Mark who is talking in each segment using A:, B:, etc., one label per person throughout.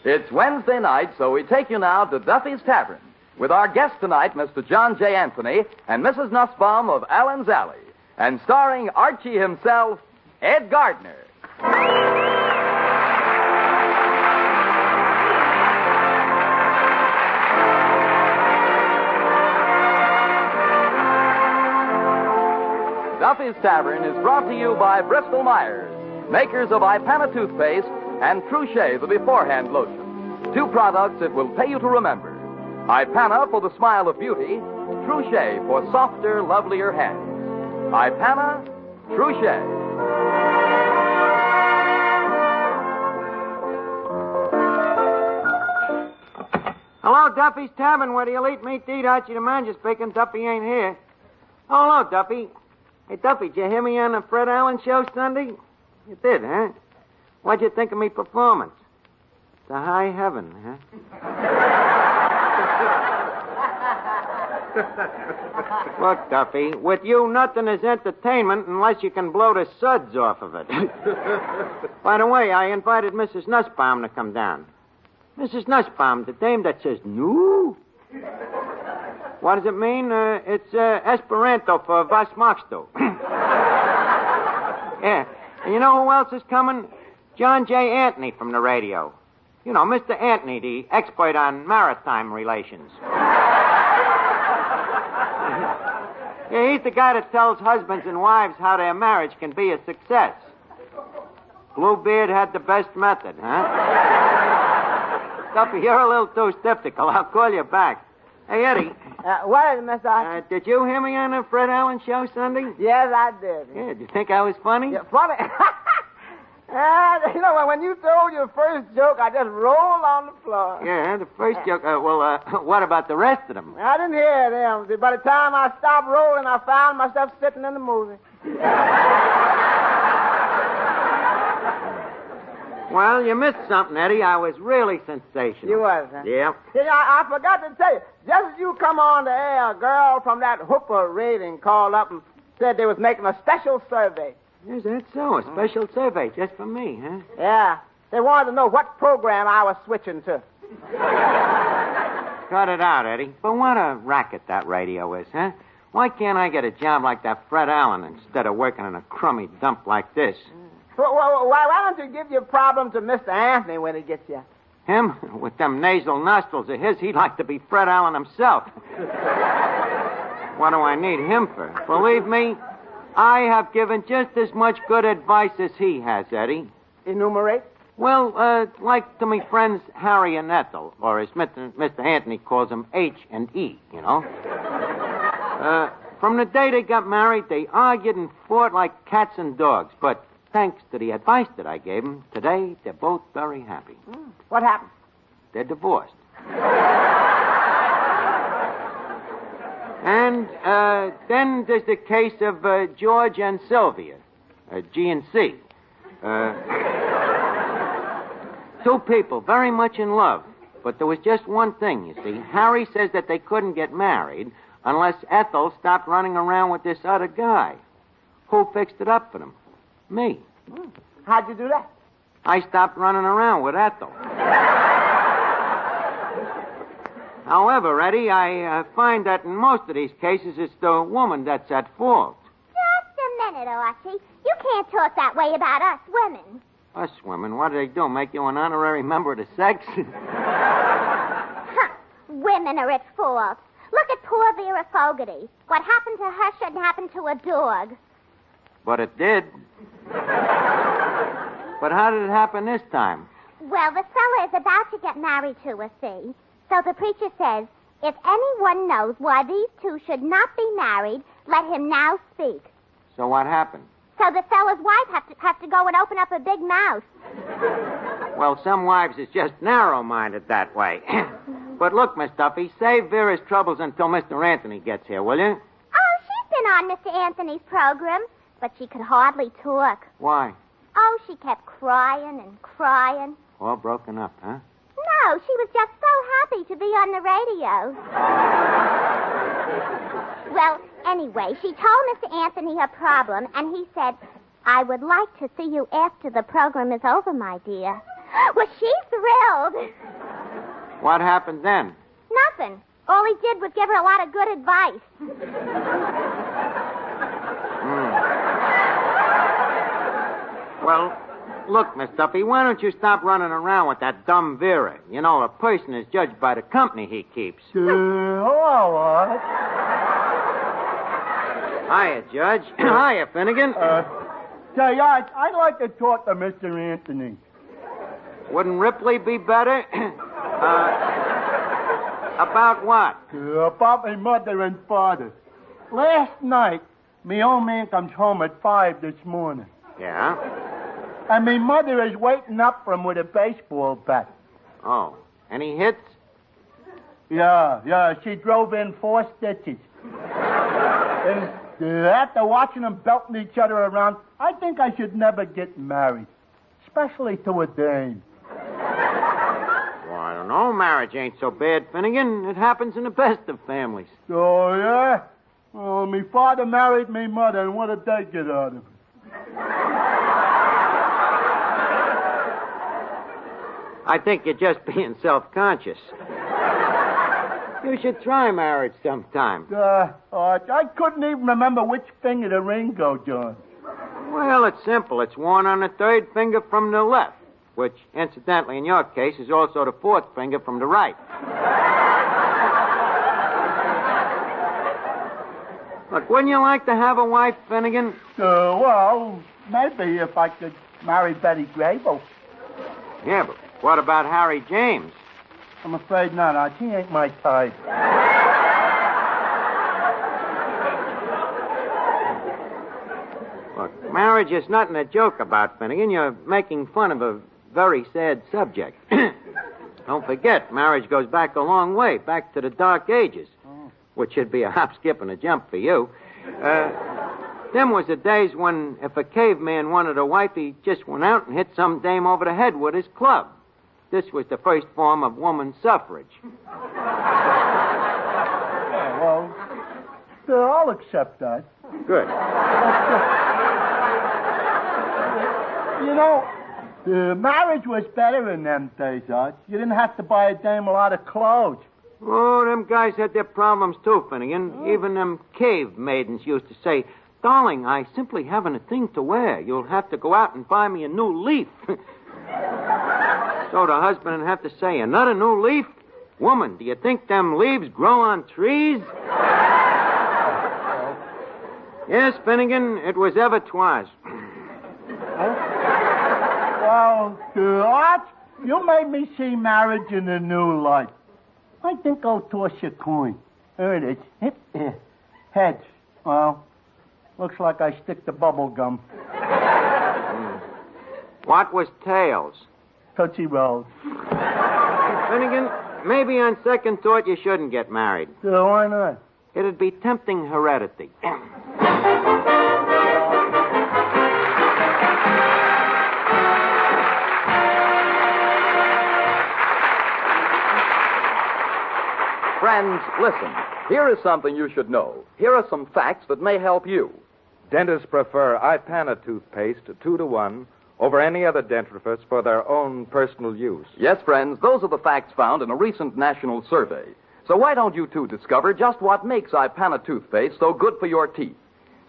A: It's Wednesday night, so we take you now to Duffy'S Tavern with our guest tonight, Mr. John J. Anthony and Mrs. Nussbaum of Allen's Alley, and starring Archie himself, Ed Gardner. Duffy'S Tavern is brought to you by Bristol Myers, makers of Ipana toothpaste and Truchet, the beforehand lotion. Two products it will pay you to remember. Ipana for the smile of beauty, Truchet for softer, lovelier hands. Ipana, Truchet.
B: Hello, Duffy'S Tavern, where the elite meat to eat. Archie the manager speaking. Duffy ain't here. Oh, hello, Duffy. Hey, Duffy, did you hear me on the Fred Allen show Sunday? You did, huh? What'd you think of me performance? To high heaven, huh? Look, Duffy, with you, nothing is entertainment unless you can blow the suds off of it. By the way, I invited Mrs. Nussbaum to come down. Mrs. Nussbaum, the dame that says, no? What does it mean? It's Esperanto for was magst du? Yeah. And you know who else is coming? John J. Anthony from the radio. You know, Mr. Anthony, the expert on maritime relations. Yeah, he's the guy that tells husbands and wives how their marriage can be a success. Bluebeard had the best method, huh? Duffy, you're a little too skeptical. I'll call you back. Hey, Eddie.
C: What is it, Mr. Archie?
B: Did you hear me on the Fred Allen show Sunday?
C: Yes, I did.
B: Yeah, did you think I was funny?
C: Yeah, funny? You know, when you told your first joke, I just rolled on the floor.
B: Yeah, the first joke. What about the rest of them?
C: I didn't hear them. By the time I stopped rolling, I found myself sitting in the movie.
B: Well, you missed something, Eddie. I was really sensational.
C: You was, huh?
B: Yeah.
C: See, I forgot to tell you. Just as you come on the air, a girl from that Hooper rating called up and said they was making a special survey.
B: Is that so? A special survey just for me, huh?
C: Yeah. They wanted to know what program I was switching to.
B: Cut it out, Eddie. But what a racket that radio is, huh? Why can't I get a job like that Fred Allen instead of working in a crummy dump like this?
C: Why don't you give your problem to Mr. Anthony when he gets you?
B: Him? With them nasal nostrils of his, he'd like to be Fred Allen himself. What do I need him for? Believe me, I have given just as much good advice as he has, Eddie.
C: Enumerate?
B: Well, like to me friends Harry and Ethel, or as Mr. Anthony calls them, H and E, you know. From the day they got married, they argued and fought like cats and dogs, but thanks to the advice that I gave them, today they're both very happy.
C: What happened?
B: They're divorced. And then there's the case of George and Sylvia, G and C. Two people very much in love. But there was just one thing, you see. Harry says that they couldn't get married unless Ethel stopped running around with this other guy. Who fixed it up for them? Me.
C: How'd you do that?
B: I stopped running around with Ethel. However, Eddie, I find that in most of these cases, it's the woman that's at fault.
D: Just a minute, Archie. You can't talk that way about us women.
B: Us women? What do they do, make you an honorary member of the sex?
D: Women are at fault. Look at poor Vera Fogarty. What happened to her shouldn't happen to a dog.
B: But it did. But how did it happen this time?
D: Well, the fella is about to get married to her, see? So the preacher says, if anyone knows why these two should not be married, let him now speak.
B: So what happened?
D: So the fella's wife has to go and open up a big mouth.
B: Well, some wives is just narrow-minded that way. But look, Miss Duffy, save Vera's troubles until Mr. Anthony gets here, will you?
D: Oh, she's been on Mr. Anthony's program, but she could hardly talk.
B: Why?
D: Oh, she kept crying and crying.
B: All broken up, huh?
D: No, she was just so happy to be on the radio. Well, anyway, she told Mr. Anthony her problem, and he said, I would like to see you after the program is over, my dear. Well, she's thrilled.
B: What happened then?
D: Nothing. All he did was give her a lot of good advice.
B: Well, look, Miss Duffy, why don't you stop running around with that dumb Vera? You know, a person is judged by the company he keeps.
E: All right.
B: Hiya, Judge. Hiya, Finnegan.
E: Say, I'd like to talk to Mr. Anthony.
B: Wouldn't Ripley be better? About what?
E: About my mother and father. Last night, me old man comes home at 5 this morning.
B: Yeah?
E: And me mother is waiting up for him with a baseball bat.
B: Oh. Any hits?
E: Yeah, she drove in 4 stitches. And after watching them belting each other around, I think I should never get married. Especially to a dame.
B: Well, I don't know. Marriage ain't so bad, Finnegan. It happens in the best of families.
E: Oh, yeah? Well, me father married me mother, and what did they get out of it?
B: I think you're just being self-conscious. You should try marriage sometime.
E: I couldn't even remember which finger the ring goes on.
B: Well, it's simple. It's worn on the 3rd finger from the left, which, incidentally, in your case, is also the 4th finger from the right. Look, wouldn't you like to have a wife, Finnegan?
E: Well, maybe if I could marry Betty Grable.
B: Yeah, but what about Harry James?
E: I'm afraid not. He ain't my type.
B: Look, marriage is nothing to joke about, Finnegan. You're making fun of a very sad subject. Don't forget, marriage goes back a long way, back to the Dark Ages, which should be a hop, skip, and a jump for you. Them was the days when if a caveman wanted a wife, he just went out and hit some dame over the head with his club. This was the first form of woman suffrage.
E: Well, I'll accept that.
B: Good.
E: You know, marriage was better in them days, Arch. You didn't have to buy a dame a lot of clothes.
B: Oh, them guys had their problems too, Finnegan. Even them cave maidens used to say, "Darling, I simply haven't a thing to wear. You'll have to go out and buy me a new leaf." So the husband would have to say, "Another new leaf? Woman, do you think them leaves grow on trees?" Yes, Finnegan, it was ever twas.
E: Well, Arch, you made me see marriage in a new light. I think I'll toss a coin. There it is. Heads. Well, looks like I stick to bubble gum.
B: What was tails?
E: Tootsie Rolls.
B: Finnegan, maybe on second thought you shouldn't get married.
E: Why not?
B: It'd be tempting heredity.
A: Friends, listen. Here is something you should know. Here are some facts that may help you.
F: Dentists prefer Ipana toothpaste 2-to-1 over any other dentifrice for their own personal use.
A: Yes, friends, those are the facts found in a recent national survey. So why don't you two discover just what makes Ipana toothpaste so good for your teeth?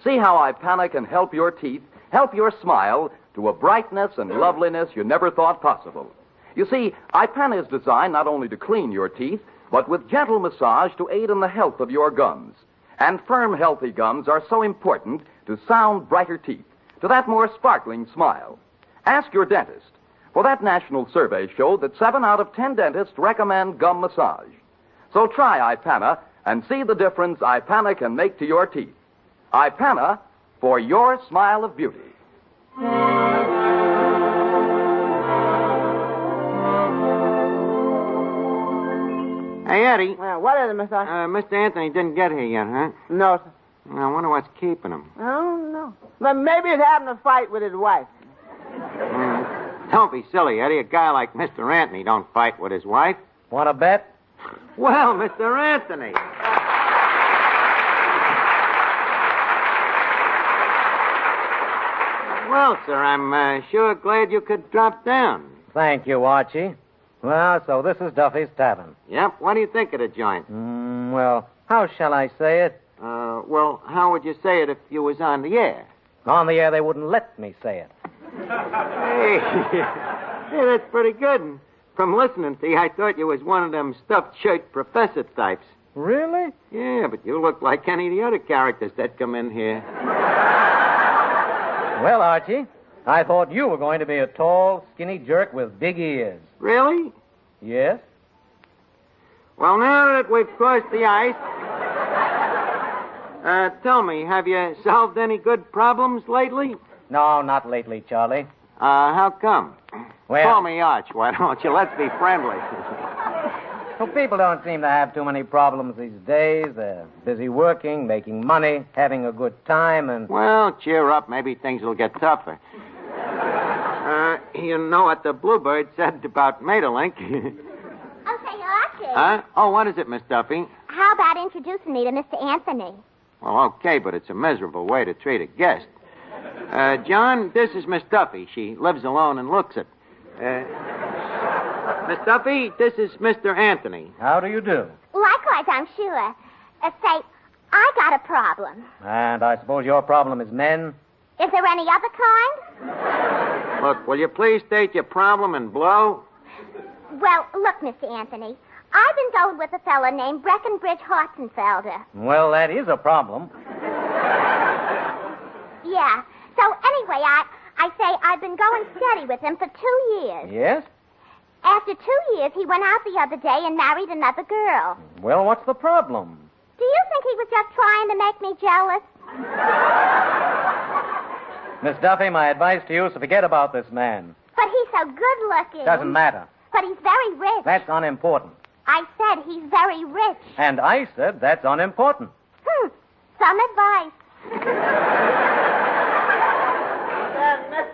A: See how Ipana can help your teeth, help your smile to a brightness and loveliness you never thought possible. You see, Ipana is designed not only to clean your teeth, but with gentle massage to aid in the health of your gums. And firm, healthy gums are so important to sound, brighter teeth, to that more sparkling smile. Ask your dentist, for that national survey showed that 7 out of 10 dentists recommend gum massage. So try Ipana and see the difference Ipana can make to your teeth. Ipana, for your smile of beauty.
B: Hey, Eddie.
C: Well, what is it, Mr.
B: Mr. Anthony didn't get here yet, huh?
C: No, sir.
B: I wonder what's keeping him.
C: I don't know. But maybe he's having a fight with his wife.
B: Don't be silly, Eddie. A guy like Mr. Anthony don't fight with his wife.
E: Want to bet?
B: Well, Mr. Anthony. Well, sir, I'm sure glad you could drop down.
G: thank you, Archie. Well, so this is Duffy's Tavern.
B: Yep. What do you think of the joint?
G: Well, how shall I say it?
B: Well, how would you say it if you was on the air?
G: On the air, they wouldn't let me say it.
B: Hey, hey, that's pretty good. And from listening to you, I thought you was one of them stuffed shirt professor types.
G: Really?
B: Yeah, but you look like any of the other characters that come in here.
G: Well, Archie, I thought you were going to be a tall, skinny jerk with big ears.
B: Really?
G: Yes?
B: Well, now that we've crossed the ice, tell me, have you solved any good problems lately?
G: No, not lately, Charlie.
B: How come?
G: Well,
B: Call me Arch, why don't you? Let's be friendly.
G: well, people don't seem to have too many problems these days. They're busy working, making money, having a good time, and...
B: Well, cheer up. Maybe things will get tougher. You know what the Bluebird said about Maeterlinck?
D: Okay, Archie.
B: Huh? Oh, what is it, Miss Duffy?
D: How about introducing me to Mr. Anthony?
B: Well, okay, but it's a miserable way to treat a guest. John, this is Miss Duffy. She lives alone and looks it. Miss Duffy, this is Mr. Anthony.
G: How do you do?
D: Likewise, I'm sure. Say, I got a problem.
G: And I suppose your problem is men?
D: Is there any other kind?
B: Look, will you please state your problem and blow?
D: Well, look, Mr. Anthony, I've been going with a fella named Breckenbridge Hortenfelder.
G: Well, that is a problem.
D: Yeah. So anyway, I say I've been going steady with him for 2 years.
G: Yes?
D: After 2 years, he went out the other day and married another girl.
G: Well, what's the problem?
D: Do you think he was just trying to make me jealous?
G: Miss Duffy, my advice to you is to forget about this man.
D: But he's so good-looking.
G: Doesn't matter.
D: But he's very rich.
G: That's unimportant.
D: I said he's very rich.
G: And I said that's unimportant.
D: Some advice.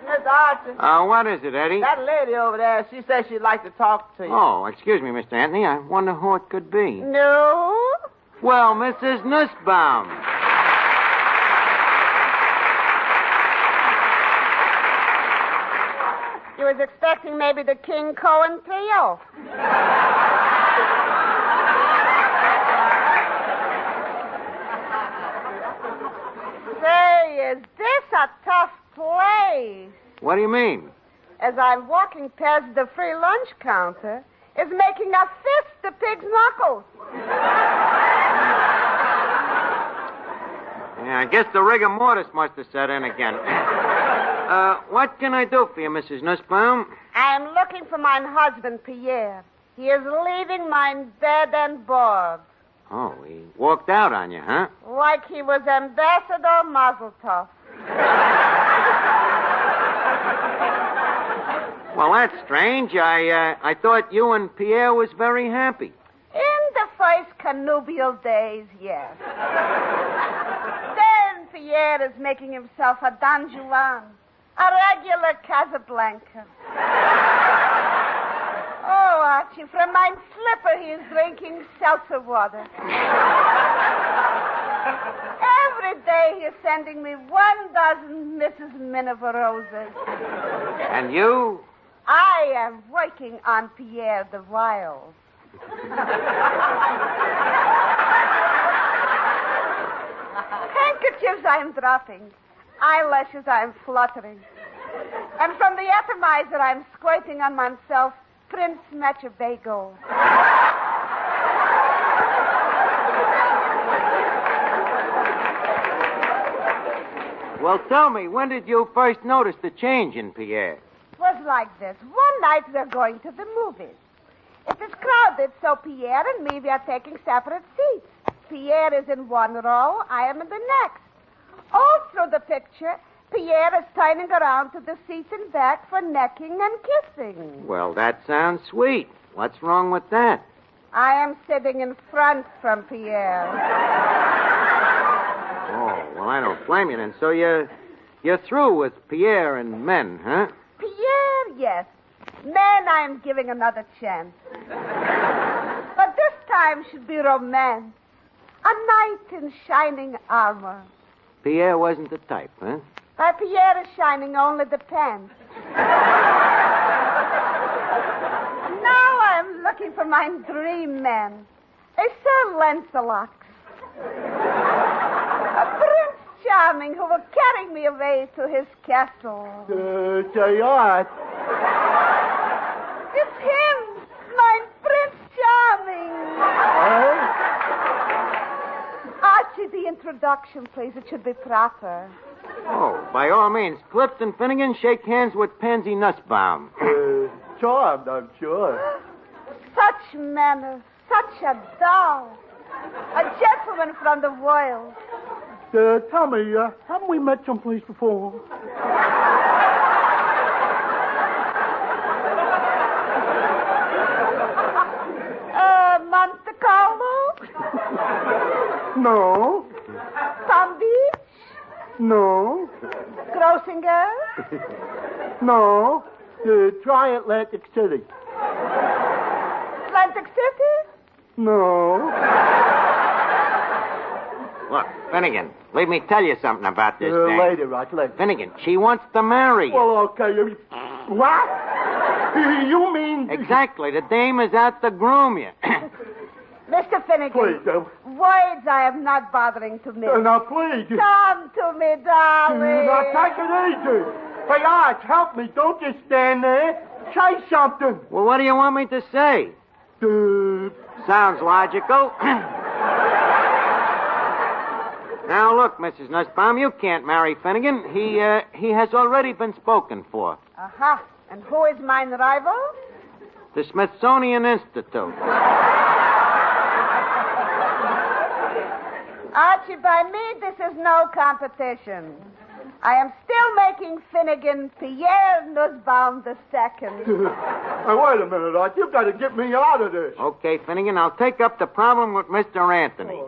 C: Miss Archie.
B: What is it, Eddie?
C: That lady over there, she says she'd like to talk to you.
B: Oh, excuse me, Mr. Anthony. I wonder who it could be.
C: No?
B: Well, Mrs. Nussbaum.
C: You was expecting maybe the King Cohen trio. Say, is this a tough place?
B: What do you mean?
C: As I'm walking past the free lunch counter, is making a fist of pig's knuckles.
B: Yeah, I guess the rigor mortis must have set in again. What can I do for you, Mrs. Nussbaum?
C: I'm looking for my husband, Pierre. He is leaving my bed and board.
B: Oh, he walked out on you, huh?
C: Like he was Ambassador Mazeltov.
B: Well, that's strange. I thought you and Pierre was very happy.
C: In the first connubial days, yes. Then Pierre is making himself a Don Juan, a regular Casablanca. Oh, Archie, from my slipper he is drinking seltzer water. Every day he is sending me 12 Mrs. Miniver roses.
B: And you?
C: I am working on Pierre the while. Handkerchiefs I'm dropping. Eyelashes I'm fluttering. And from the atomizer I'm squirting on myself Prince Machiavelli.
B: Well, tell me, when did you first notice the change in Pierre?
C: It was like this. One night we're going to the movies. It is crowded, so Pierre and me, we are taking separate seats. Pierre is in one row, I am in the next. All through the picture, Pierre is turning around to the seats in back for necking and kissing.
B: Well, that sounds sweet. What's wrong with that?
C: I am sitting in front from Pierre.
B: Oh, well, I don't blame you then. So you're through with Pierre and men, huh?
C: Pierre, yes. Men, I'm giving another chance. But this time should be romance. A knight in shining armor.
B: Pierre wasn't the type, huh?
C: By Pierre is shining only the pants. looking for my dream man. A Sir Lancelot. A Prince Charming who will carry me away to his castle.
E: Say, Art.
C: It's him, my Prince Charming. Archie, the introduction, please. It should be proper.
B: Oh, by all means, Clifton Finnegan, shake hands with Pansy Nussbaum.
E: Charmed, I'm sure.
C: Such manners, such a doll. A gentleman from the world.
E: Tell me, haven't we met someplace before?
C: Monte Carlo?
E: No.
C: Palm Beach?
E: No.
C: Grossinger?
E: No. Try Atlantic City.
C: Atlantic City?
E: No.
B: Look, Finnegan, let me tell you something about this thing.
E: Later, Roger, later.
B: Finnegan, she wants to marry you.
E: Well, okay. What? You mean...
B: Exactly. The dame is out to groom you.
C: Mr. Finnegan.
E: Please,
C: Words I am not bothering to miss.
E: now, please.
C: Come to me, darling.
E: Now, take it easy. Hey, Arch, help me. Don't just stand there. Say something.
B: Well, what do you want me to say? Sounds logical. Now, look, Mrs. Nussbaum, you can't marry Finnegan. He has already been spoken for.
C: Aha. And who is mine rival?
B: The Smithsonian Institute.
C: Archie, by me, this is no competition. I am still making Finnegan Pierre Nussbaum II.
E: Hey, wait a minute, Arch. You've got to get me out of this.
B: Okay, Finnegan, I'll take up the problem with Mr. Anthony.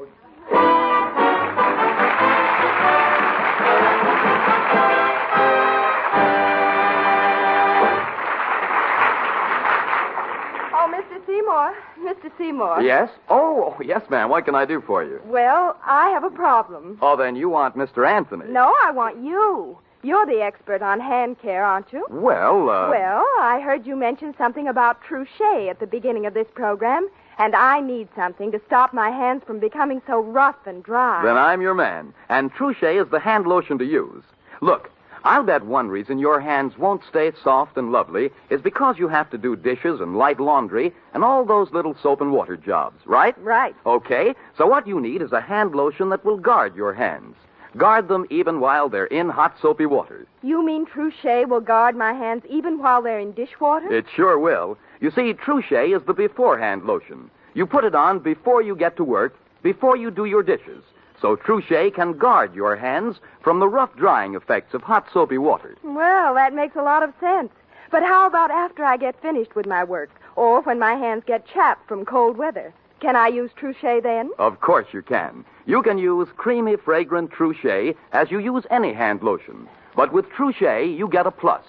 H: Mr. Seymour.
A: Yes? Oh, yes, ma'am. What can I do for you?
H: Well, I have a problem.
A: Oh, then you want Mr. Anthony.
H: No, I want you. You're the expert on hand care, aren't you?
A: Well,
H: Well, I heard you mention something about Trouchet at the beginning of this program, and I need something to stop my hands from becoming so rough and dry.
A: Then I'm your man. And Trouchet is the hand lotion to use. Look, I'll bet one reason your hands won't stay soft and lovely is because you have to do dishes and light laundry and all those little soap and water jobs, right?
H: Right.
A: Okay, so what you need is a hand lotion that will guard your hands. Guard them even while they're in hot soapy water.
H: You mean Trouchet will guard my hands even while they're in dishwater?
A: It sure will. You see, Trouchet is the beforehand lotion. You put it on before you get to work, before you do your dishes. So Trouchet can guard your hands from the rough drying effects of hot soapy water.
H: Well, that makes a lot of sense. But how about after I get finished with my work, or when my hands get chapped from cold weather? Can I use Trouchet then?
A: Of course you can. You can use creamy, fragrant Trouchet as you use any hand lotion. But with Trouchet, you get a plus.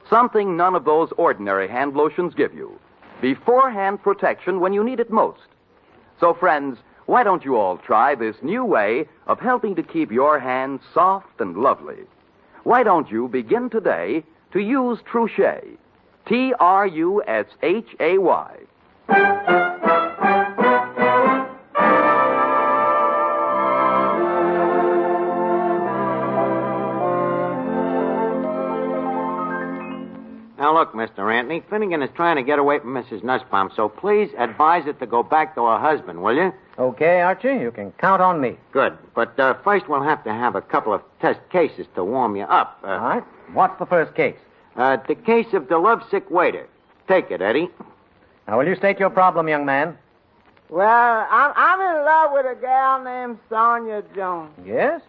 A: Something none of those ordinary hand lotions give you. Beforehand protection when you need it most. So, friends, why don't you all try this new way of helping to keep your hands soft and lovely? Why don't you begin today to use Trouchet? Trushay.
B: Now, look, Mr. Anthony, Finnegan is trying to get away from Mrs. Nussbaum, so please advise her to go back to her husband, will you?
G: Okay, Archie, you can count on me.
B: Good. But first we'll have to have a couple of test cases to warm you up.
G: All right. What's the first case?
B: The case of the lovesick waiter. Take it, Eddie.
G: Now, will you state your problem, young man?
I: Well, I'm in love with a gal named Sonia Jones.
G: Yes?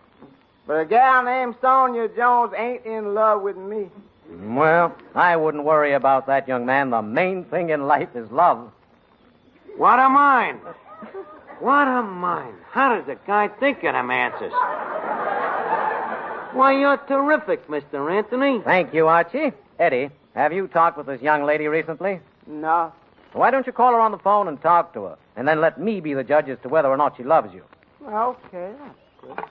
I: But a gal named Sonia Jones ain't in love with me.
G: Well, I wouldn't worry about that, young man. The main thing in life is love.
B: What a mind. What a mind. How does a guy think of them answers? Why, you're terrific, Mr. Anthony.
G: Thank you, Archie. Eddie, have you talked with this young lady recently?
I: No.
G: Why don't you call her on the phone and talk to her, and then let me be the judge as to whether or not she loves you?
I: Okay, that's good.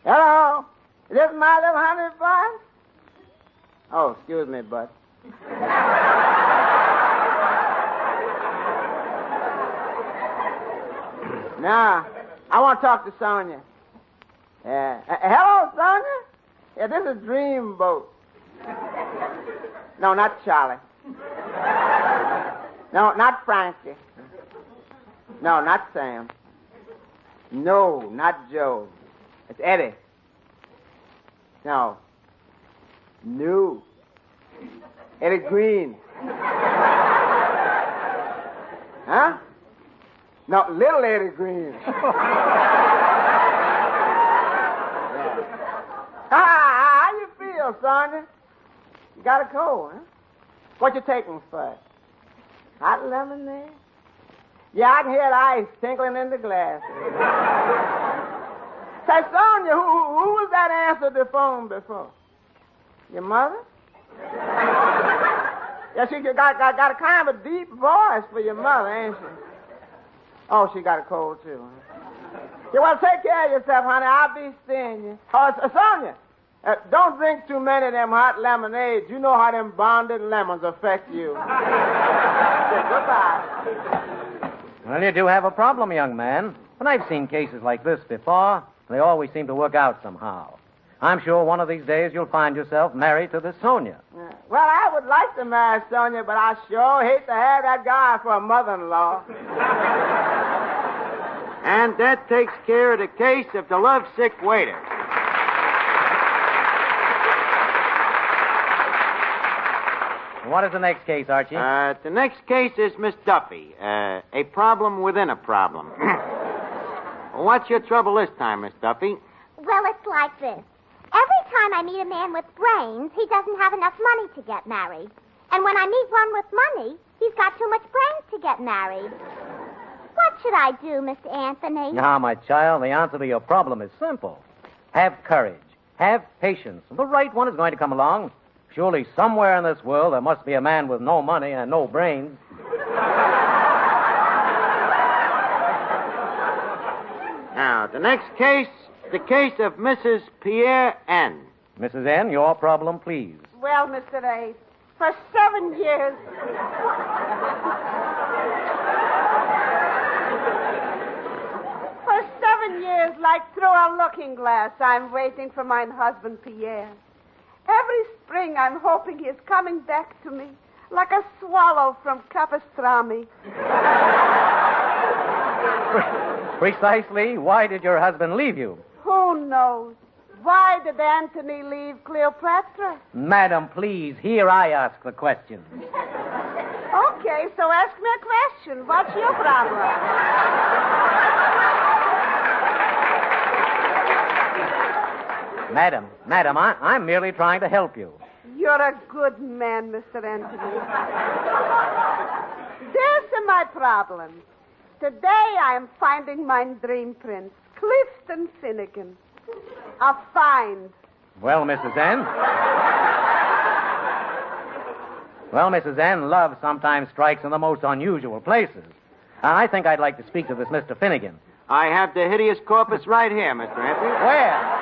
I: Hello? Is this my little honey bun? Oh, excuse me, bud. Now, I want to talk to Sonia. Hello, Sonia? Yeah, this is Dreamboat. No, not Charlie. No, not Frankie. No, not Sam. No, not Joe. It's Eddie. No. No. Eddie Green. Huh? No, little Eddie Green. How you feel, Sonia? You got a cold, huh? What you taking first? Hot lemonade? Yeah, I can hear the ice tinkling in the glass. Say, Sonia, who was that answered the phone before? Your mother? Yeah, she got a kind of a deep voice for your mother, ain't she? Oh, she got a cold, too, huh? Yeah, well, take care of yourself, honey. I'll be seeing you. Oh, Sonia, don't drink too many of them hot lemonades. You know how them bonded lemons affect you. Goodbye.
G: Well, you do have a problem, young man. But I've seen cases like this before. They always seem to work out somehow. I'm sure one of these days you'll find yourself married to this Sonia.
I: Well, I would like to marry Sonia, but I sure hate to have that guy for a mother-in-law.
B: And that takes care of the case of the lovesick waiter.
G: What is the next case, Archie?
B: The next case is Miss Duffy. A problem within a problem. What's your trouble this time, Miss Duffy?
D: Well, it's like this. Every time I meet a man with brains, he doesn't have enough money to get married. And when I meet one with money, he's got too much brains to get married. What should I do, Mr. Anthony?
G: Now, my child, the answer to your problem is simple. Have courage. Have patience. The right one is going to come along. Surely somewhere in this world there must be a man with no money and no brains.
B: Now, the next case, the case of Mrs. Pierre N.
G: Mrs. N., your problem, please.
C: Well, Mr. A, for 7 years... For 7 years, like through a looking glass, I'm waiting for my husband, Pierre. Every spring, I'm hoping he is coming back to me, like a swallow from Capistrami.
G: Precisely, why did your husband leave you?
C: Who knows? Why did Anthony leave Cleopatra?
G: Madam, please, here I ask the question.
C: Okay, so ask me a question. What's your problem?
G: Madam, I'm merely trying to help you.
C: You're a good man, Mr. Anthony. This is my problem. Today I am finding my dream prince, Clifton Finnegan. A find.
G: Well, Mrs. N. Love sometimes strikes in the most unusual places. I think I'd like to speak to this Mr. Finnegan.
B: I have the hideous corpus right here, Mr. Anthony.
G: Where?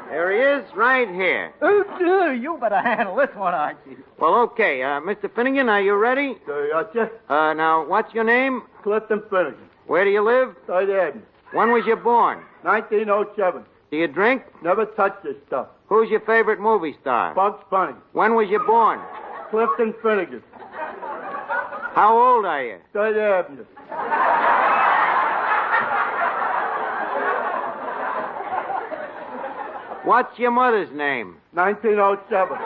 B: There he is, right here.
E: Oh, you better handle this one, Archie.
B: Well, okay. Mr. Finnegan, are you ready?
E: Gotcha.
B: Now, what's your name?
E: Clifton Finnegan.
B: Where do you live?
E: 3rd Avenue.
B: When was you born?
E: 1907.
B: Do you drink?
E: Never touched this stuff.
B: Who's your favorite movie star?
E: Bugs Bunny.
B: When was you born?
E: Clifton Finnegan.
B: How old are you?
E: 3rd Avenue.
B: What's your mother's name?
E: 1907.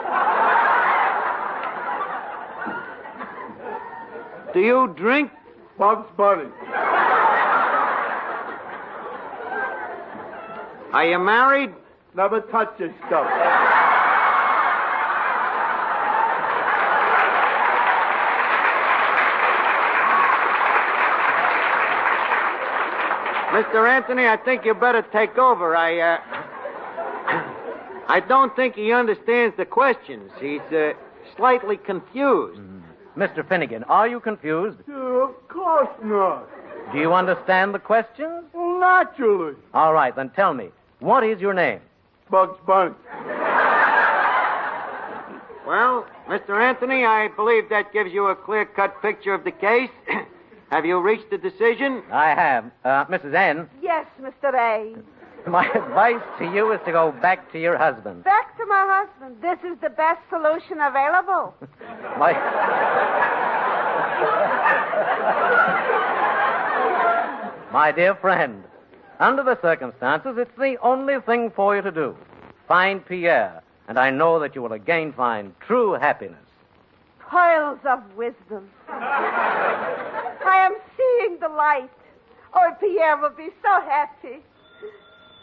B: Do you drink?
E: Bugs Bunny.
B: Are you married?
E: Never touched this stuff.
B: Mr. Anthony, I think you better take over. I don't think he understands the questions. He's slightly confused.
G: Mr. Finnegan, are you confused?
E: Of course not.
G: Do you understand the questions?
E: Well, naturally.
G: All right, then tell me, what is your name?
E: Bugs Bunny.
B: Well, Mr. Anthony, I believe that gives you a clear-cut picture of the case. Have you reached a decision?
G: I have. Mrs. N,
C: Yes, Mr. A.
G: my advice to you is to go back to your husband.
C: Back to my husband. This is the best solution available.
G: My... My dear friend, under the circumstances, it's the only thing for you to do. Find Pierre, and I know that you will again find true happiness.
C: Pearls of wisdom. I am seeing the light. Oh, Pierre will be so happy.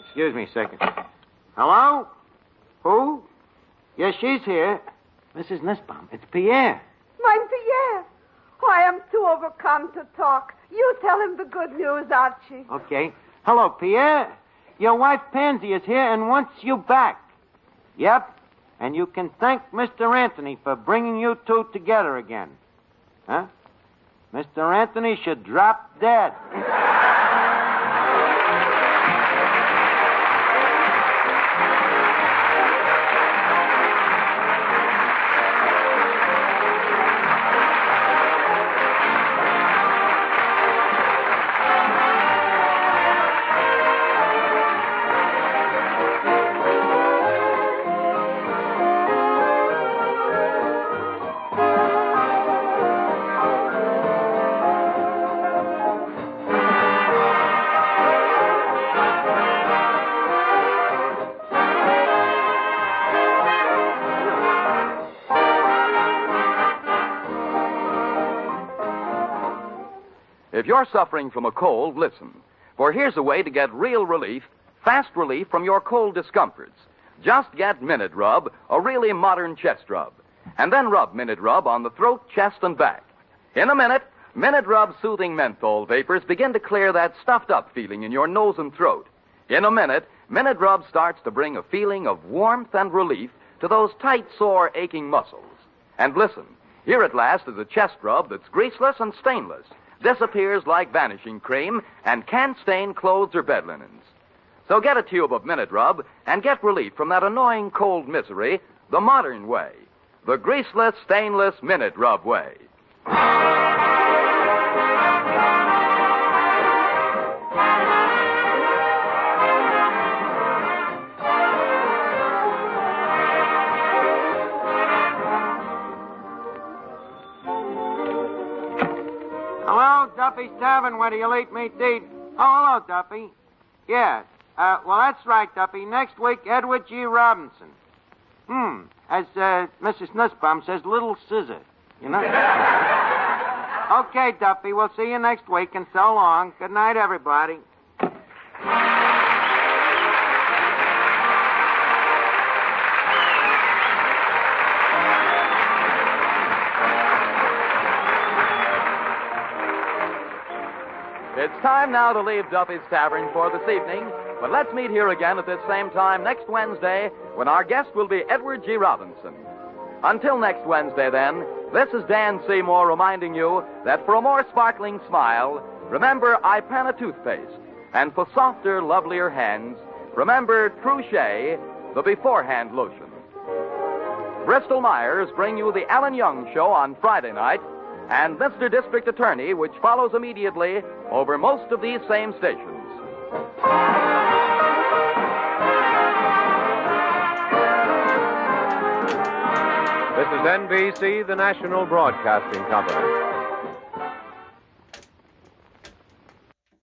B: Excuse me a second. Hello? Who? Yes, she's here. Mrs. Nussbaum, it's Pierre.
C: Mein Pierre. Oh, I am too overcome to talk. You tell him the good news, Archie.
B: Okay. Hello, Pierre. Your wife Pansy is here and wants you back. Yep. And you can thank Mr. Anthony for bringing you two together again. Huh? Mr. Anthony should drop dead.
A: If you're suffering from a cold, listen. For here's a way to get real relief, fast relief from your cold discomforts. Just get Minute Rub, a really modern chest rub. And then rub Minute Rub on the throat, chest, and back. In a minute, Minute Rub's soothing menthol vapors begin to clear that stuffed-up feeling in your nose and throat. In a minute, Minute Rub starts to bring a feeling of warmth and relief to those tight, sore, aching muscles. And listen, here at last is a chest rub that's greaseless and stainless, disappears like vanishing cream, and can't stain clothes or bed linens. So get a tube of Minute Rub and get relief from that annoying cold misery the modern way, the greaseless, stainless Minute Rub way.
B: Hello, Duffy'S Tavern. Where do you eat meat to eat? Oh, hello, Duffy. Yeah. Well, that's right, Duffy. Next week, Edward G. Robinson. As Mrs. Nussbaum says, Little Scissor. You know? Okay, Duffy. We'll see you next week, and so long. Good night, everybody.
A: It's time now to leave Duffy'S Tavern for this evening, but let's meet here again at this same time next Wednesday when our guest will be Edward G. Robinson. Until next Wednesday, then, this is Dan Seymour reminding you that for a more sparkling smile, remember Ipana toothpaste. And for softer, lovelier hands, remember Truchet, the beforehand lotion. Bristol Myers bring you the Alan Young Show on Friday night, and Mr. District Attorney, which follows immediately over most of these same stations.
J: This is NBC, the national broadcasting company.